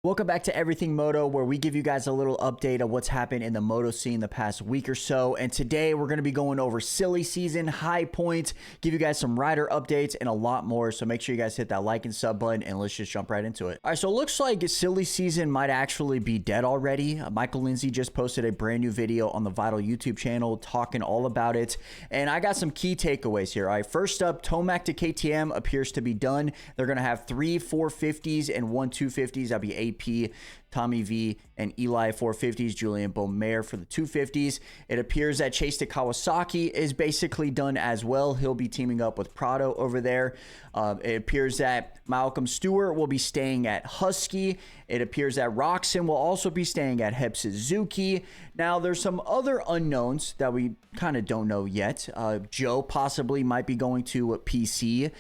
Welcome back to Everything Moto, where we give you guys a little update of what's happened in the moto scene the past week or so. And today we're going to be going over silly season, Highpoint, give you guys some rider updates and a lot more. So make sure you guys hit that like and sub button and let's just jump right into it. All right, so it looks like silly season might actually be dead already. Michael Lindsay just posted a brand new video on the Vital YouTube channel talking all about it. And I got some key takeaways here. All right, first up, Tomac to KTM appears to be done. They're going to have 3 450s and 1 250s. That'll be AP, Tommy V, and Eli 450s, Julian Beaumer for the 250s. It appears that Chase to Kawasaki is basically done as well. He'll be teaming up with Prado over there. It appears that Malcolm Stewart will be staying at Husky. It appears that Roxon will also be staying at Heb Suzuki. Now, there's some other unknowns that we kind of don't know yet. Joe possibly might be going to PC,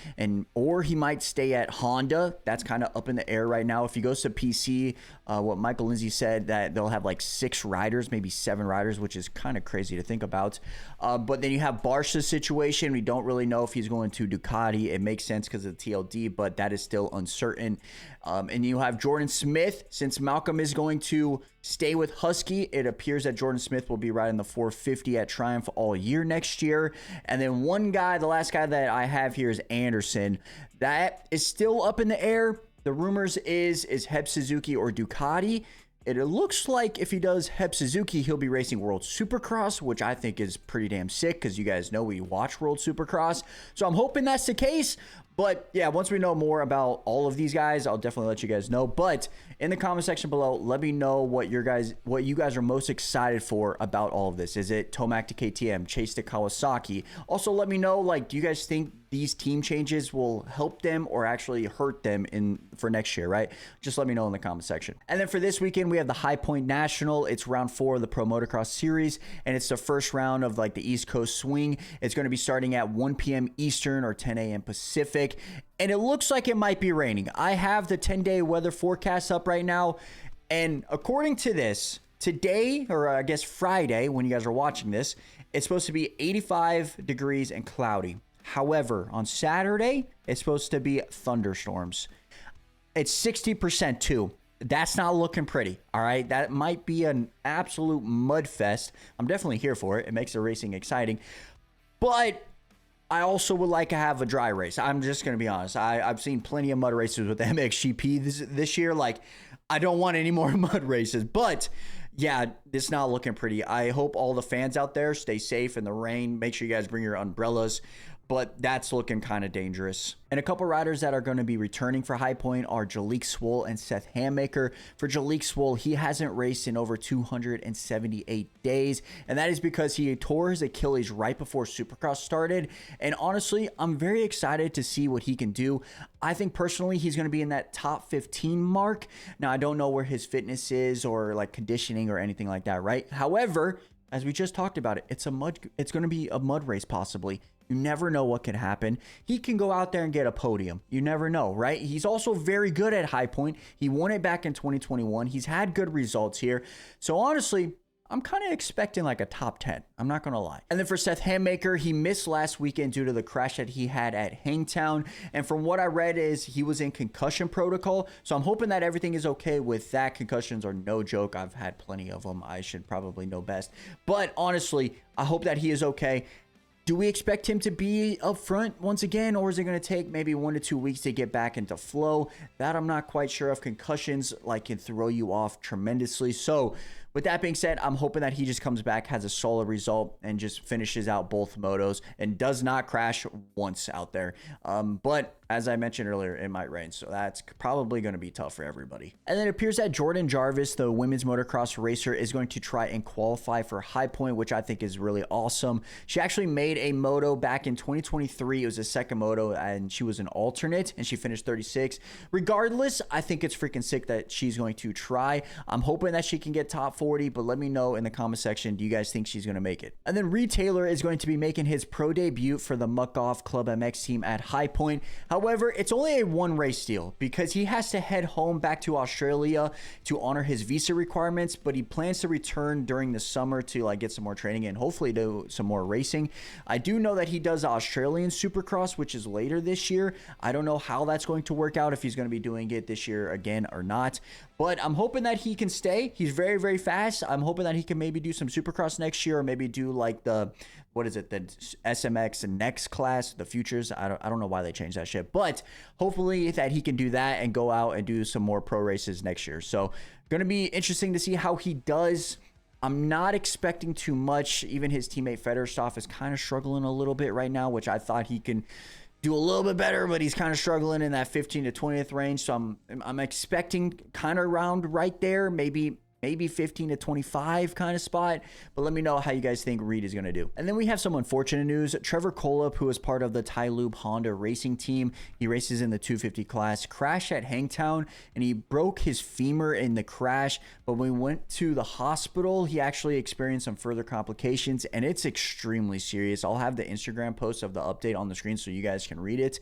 or he might stay at Honda. That's kind of up in the air right now. If he goes to PC, what Michael Lindsay said, that they'll have like 6 riders, maybe 7 riders, which is kind of crazy to think about. But then you have Barcia's situation. We don't really know if he's going to Ducati. It makes sense because of the TLD, but that is still uncertain. And you have Jordan Smith. Since Malcolm is going to stay with Husky, it appears that Jordan Smith will be riding the 450 at Triumph all year next year. And then one guy, the last guy that I have here is Anderson. That is still up in the air. The rumors is Heb Suzuki or Ducati. It looks like if he does Heb Suzuki, he'll be racing World Supercross, which I think is pretty damn sick because you guys know we watch World Supercross. So I'm hoping that's the case. But yeah, once we know more about all of these guys, I'll definitely let you guys know. But in the comment section below, let me know what you guys are most excited for about all of this. Is it Tomac to KTM, Chase to Kawasaki? Also, let me know, like, do you guys think these team changes will help them or actually hurt them for next year, right? Just let me know in the comment section. And then for this weekend, we have the Highpoint National. It's round 4 of the Pro Motocross Series, and it's the first round of like the East Coast swing. It's going to be starting at 1 p.m. Eastern or 10 a.m. Pacific. And it looks like it might be raining. I have the 10-day weather forecast up right now. And according to this, today, or I guess Friday, when you guys are watching this, it's supposed to be 85 degrees and cloudy. However, on Saturday, it's supposed to be thunderstorms. It's 60% too. That's not looking pretty, all right? That might be an absolute mud fest. I'm definitely here for it. It makes the racing exciting. But I also would like to have a dry race. I'm just going to be honest. I've seen plenty of mud races with the MXGP this year. Like, I don't want any more mud races. But, yeah, it's not looking pretty. I hope all the fans out there stay safe in the rain. Make sure you guys bring your umbrellas. But that's looking kind of dangerous. And a couple riders that are going to be returning for Highpoint are Swoll and Swoll Hammaker. For Swoll, he hasn't raced in over 278 days. And that is because he tore his Achilles right before Supercross started. And honestly, I'm very excited to see what he can do. I think personally, he's going to be in that top 15 mark. Now, I don't know where his fitness is or like conditioning or anything like that, right? However, as we just talked about it, it's going to be a mud race possibly. You never know what can happen. He can go out there and get a podium. You never know, right? He's also very good at Highpoint. He won it back in 2021. He's had good results here. So honestly, I'm kind of expecting like a top 10. I'm not going to lie. And then for Swoll Hammaker, he missed last weekend due to the crash that he had at Hangtown. And from what I read is he was in concussion protocol. So I'm hoping that everything is okay with that. Concussions are no joke. I've had plenty of them. I should probably know best. But honestly, I hope that he is okay. Do we expect him to be up front once again, or is it going to take maybe 1 to 2 weeks to get back into flow? That I'm not quite sure of. Concussions can throw you off tremendously. So with that being said, I'm hoping that he just comes back, has a solid result, and just finishes out both motos and does not crash once out there. But as I mentioned earlier, it might rain, so that's probably going to be tough for everybody. And then it appears that Jordan Jarvis, the women's motocross racer, is going to try and qualify for Highpoint, which I think is really awesome. She actually made a moto back in 2023. It was a second moto, and she was an alternate, and she finished 36. Regardless, I think it's freaking sick that she's going to try. I'm hoping that she can get top 40, but let me know in the comment section, do you guys think she's going to make it? And then Reed Taylor is going to be making his pro debut for the Muck Off Club MX team at Highpoint. However, it's only a 1 race deal because he has to head home back to Australia to honor his visa requirements, but he plans to return during the summer to get some more training and hopefully do some more racing. I do know that he does Australian Supercross, which is later this year. I don't know how that's going to work out, if he's going to be doing it this year again or not. But I'm hoping that he can stay. He's very, very fast. I'm hoping that he can maybe do some supercross next year, or maybe do like the, what is it, the SMX next class, the futures. I don't know why they changed that shit, but hopefully that he can do that and go out and do some more pro races next year. So going to be interesting to see how he does. I'm not expecting too much. Even his teammate Federstoff is kind of struggling a little bit right now, which I thought he can do a little bit better, but he's kind of struggling in that 15 to 20th range. So I'm expecting kind of around right there, maybe 15 to 25 kind of spot. But let me know how you guys think Reed is going to do. And then we have some unfortunate news. Trevor Kolup, who is part of the Tylube Honda racing team, he races in the 250 class, crashed at Hangtown, and he broke his femur in the crash. But when we went to the hospital, he actually experienced some further complications, and it's extremely serious. I'll have the Instagram post of the update on the screen so you guys can read it.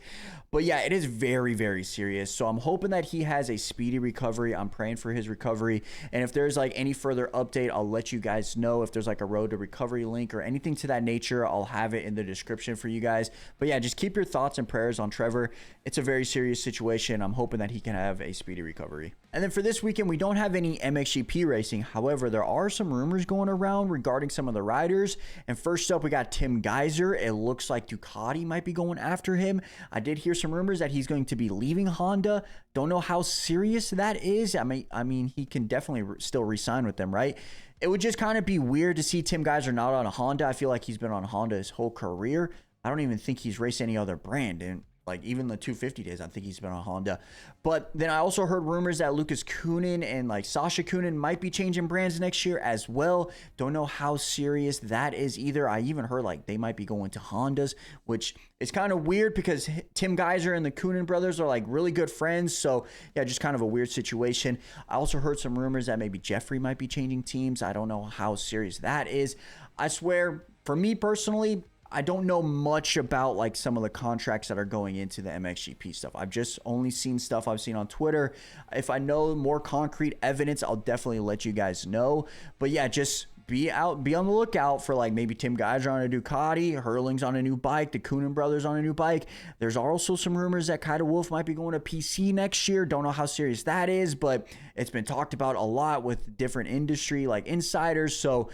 But yeah, it is very, very serious. So I'm hoping that he has a speedy recovery. I'm praying for his recovery. And if there's like any further update, I'll let you guys know. If there's like a road to recovery link or anything to that nature, I'll have it in the description for you guys. But yeah, just keep your thoughts and prayers on Trevor. It's a very serious situation. I'm hoping that he can have a speedy recovery. And then for this weekend, we don't have any MXGP racing. However, there are some rumors going around regarding some of the riders. And first up, we got Tim Geiser. It looks like Ducati might be going after him. I did hear some rumors that he's going to be leaving Honda. Don't know how serious that is. I mean, he can definitely still re-sign with them, right? It would just kind of be weird to see Tim Geiser not on a Honda. I feel like he's been on Honda his whole career. I don't even think he's raced any other brand. And like even the 250 days, I think he's been on Honda. But then I also heard rumors that Lucas Kunin and like Sasha Kunin might be changing brands next year as well. Don't know how serious that is either. I even heard like they might be going to Hondas, which is kind of weird because Tim Geiser and the Kunin brothers are like really good friends. So yeah, just kind of a weird situation. I also heard some rumors that maybe Jeffrey might be changing teams. I don't know how serious that is. I swear, for me personally, I don't know much about like some of the contracts that are going into the MXGP stuff. I've just only seen stuff I've seen on Twitter. If I know more concrete evidence, I'll definitely let you guys know. But yeah, just be on the lookout for like maybe Tim Geiser on a Ducati, Hurling's on a new bike, the Kunin brothers on a new bike. There's also some rumors that Kyle Wolf might be going to PC next year. Don't know how serious that is, but it's been talked about a lot with different industry like insiders. So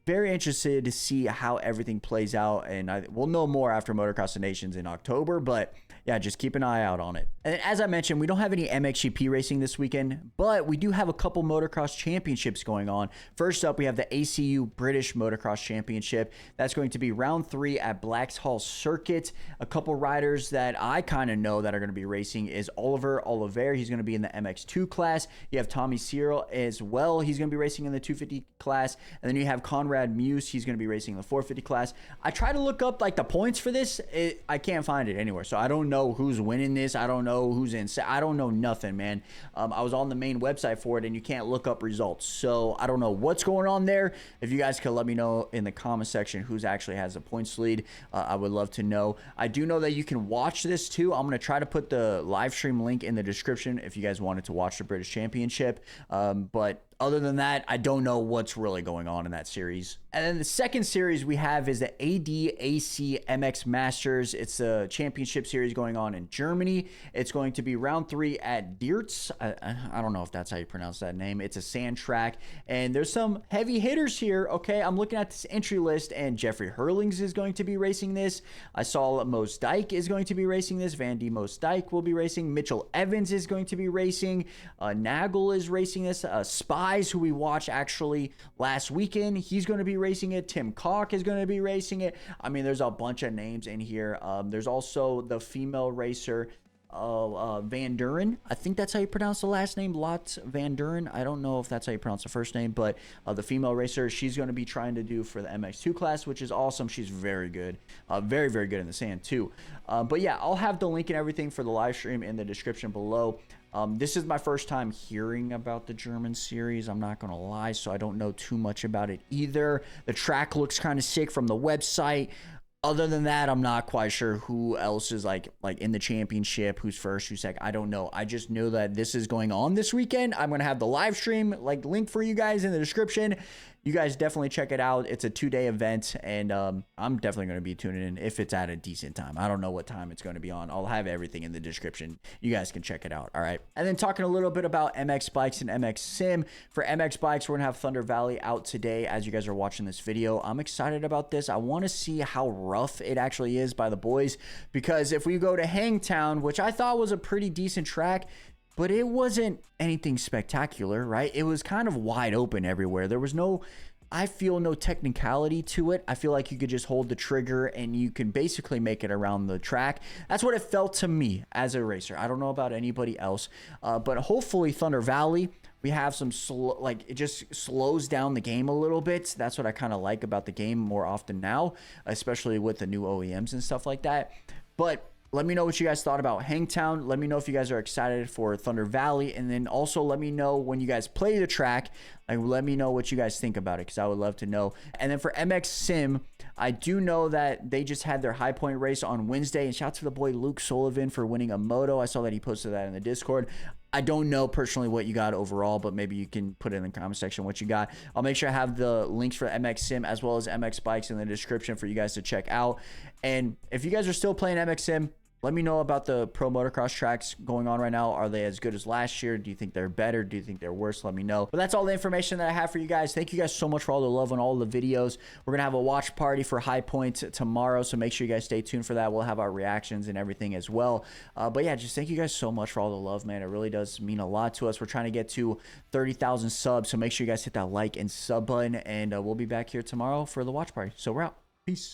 very interested to see how everything plays out, and we'll know more after Motocross of Nations in October, but yeah, just keep an eye out on it. And as I mentioned, we don't have any MXGP racing this weekend, but we do have a couple motocross championships going on. First up, we have the ACU British Motocross Championship. That's going to be round 3 at Blackshall Circuit. A couple riders that I kind of know that are going to be racing is Oliver Oliveira. He's going to be in the MX2 class. You have Tommy Cyril as well. He's going to be racing in the 250 class. And then you have Conrad Muse. He's going to be racing in the 450 class. I try to look up like the points for this. I can't find it anywhere. So I don't know who's winning this. I don't know who's in. I don't know nothing, man. I was on the main website for it, and you can't look up results. So I don't know what's going on there. If you guys could let me know in the comment section who's actually has the points lead, I would love to know. I do know that you can watch this too. I'm going to try to put the live stream link in the description if you guys wanted to watch the British Championship. But other than that, I don't know what's really going on in that series. And then the second series we have is the ADAC MX Masters. It's a championship series going on in Germany. It's going to be round 3 at Diertz. I don't know if that's how you pronounce that name. It's a sand track, and there's some heavy hitters here. Okay, I'm looking at this entry list, and Jeffrey Hurlings is going to be racing this. I saw Moos Dyke is going to be racing this. Van D Moos Dyke will be racing. Mitchell Evans is going to be racing. Nagel is racing this. Spies, who we watched actually last weekend, he's going to be racing it. Tim Cock is going to be racing it. I mean, there's a bunch of names in here. There's also the female racer Van Duren. I think that's how you pronounce the last name, Lot Van Duren. I don't know if that's how you pronounce the first name, but the female racer, she's going to be trying to do for the MX2 class, which is awesome. She's very good, very, very good in the sand too. But yeah, I'll have the link and everything for the live stream in the description below. This is my first time hearing about the German series, I'm not going to lie, so I don't know too much about it either. The track looks kind of sick from the website. Other than that, I'm not quite sure who else is like in the championship, who's first, who's second. I don't know. I just know that this is going on this weekend. I'm going to have the live stream link for you guys in the description. you guys definitely check it out. It's a 2-day event, and I'm definitely going to be tuning in if it's at a decent time. I don't know what time it's going to be on. I'll have everything in the description. You guys can check it out. All right. And then talking a little bit about MX bikes and MX Sim. For MX bikes, we're going to have Thunder Valley out today as you guys are watching this video. I'm excited about this. I want to see how rough it actually is by the boys, because if we go to Hangtown, which I thought was a pretty decent track, but it wasn't anything spectacular, right? It was kind of wide open everywhere. There was no, I feel, no technicality to it. I feel like you could just hold the trigger and you can basically make it around the track. That's what it felt to me as a racer. I don't know about anybody else, but hopefully Thunder Valley, we have some like it just slows down the game a little bit. That's what I kind of like about the game more often now, especially with the new OEMs and stuff like that. But let me know what you guys thought about Hangtown. Let me know if you guys are excited for Thunder Valley. And then also let me know when you guys play the track. Like, let me know what you guys think about it, because I would love to know. And then for MX Sim, I do know that they just had their Highpoint race on Wednesday. And shout out to the boy Luke Sullivan for winning a moto. I saw that he posted that in the Discord. I don't know personally what you got overall, but maybe you can put it in the comment section what you got. I'll make sure I have the links for MX Sim as well as MX Bikes in the description for you guys to check out. And if you guys are still playing MX Sim, let me know about the pro motocross tracks going on right now. Are they as good as last year? Do you think they're better? Do you think they're worse? Let me know. But that's all the information that I have for you guys. Thank you guys so much for all the love on all the videos. We're going to have a watch party for Highpoint tomorrow, so make sure you guys stay tuned for that. We'll have our reactions and everything as well. But yeah, just thank you guys so much for all the love, man. It really does mean a lot to us. We're trying to get to 30,000 subs, so make sure you guys hit that like and sub button, and we'll be back here tomorrow for the watch party. So we're out. Peace.